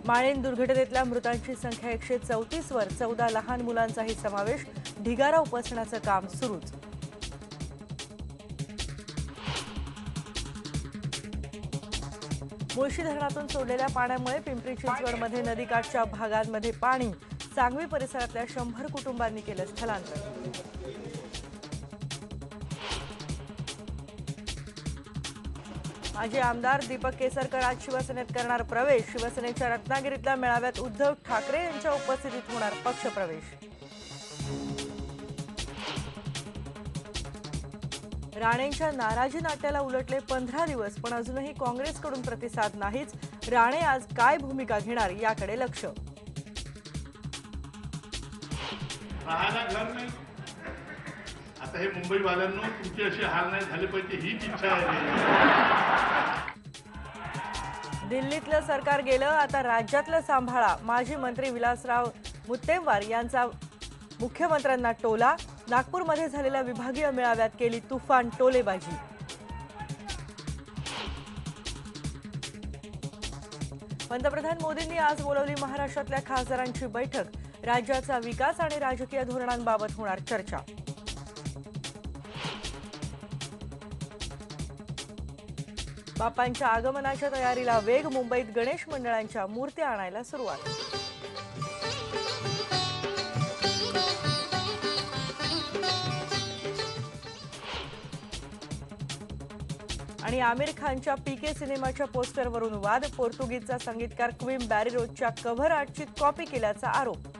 माळेन दुर्घटनेतल्या मृतांची संख्या 134 वर, 14 लहान मुलांचाही समावेश. ढिगारा उपसण्याचं काम सुरूच. मुळशी धरणातून सोडलेल्या पाण्यामुळे पिंपरी चिंचवडमध्ये नदीकाठच्या भागांमध्ये पाणी. सांगवी परिसरातल्या 100 कुटुंबांनी केलं स्थलांतर. माजी आमदार दीपक केसरकर आज शिवसेनेत करणार प्रवेश. शिवसेनेच्या रत्नागिरीतल्या मेळाव्यात उद्धव ठाकरे यांच्या उपस्थितीत होणार पक्षप्रवेश. राणेंच्या नाराजी नाट्याला उलटले 15 दिवस, पण अजूनही काँग्रेसकडून प्रतिसाद नाहीच. राणे आज काय भूमिका घेणार याकडे लक्ष. राहायला घर नाही. आता हे मुंबईवाल्यांनो तुमची अशी हाल नाही झाले पाहिजे हीच इच्छा आहे. दिल्लीतलं सरकार गेलं, आता राज्यातलं सांभाळा. माजी मंत्री विलासराव मुत्तेमवार यांचा मुख्यमंत्र्यांना टोला. नागपूरमध्ये झालेल्या विभागीय मेळाव्यात केली तुफान टोलेबाजी. पंतप्रधान मोदींनी आज बोलावली महाराष्ट्रातल्या खासदारांची बैठक. राज्याचा विकास आणि राजकीय धोरणांबाबत होणार चर्चा. बाप्पांच्या आगमनाच्या तयारीला वेग. मुंबईत गणेश मंडळांच्या मूर्त्या आणायला सुरुवात. आणि आमिर खानच्या पीके सिनेमाच्या पोस्टरवरून वाद. पोर्तुगीजचा संगीतकार क्विम बॅरिरोजच्या कव्हर आर्टची कॉपी केल्याचा आरोप.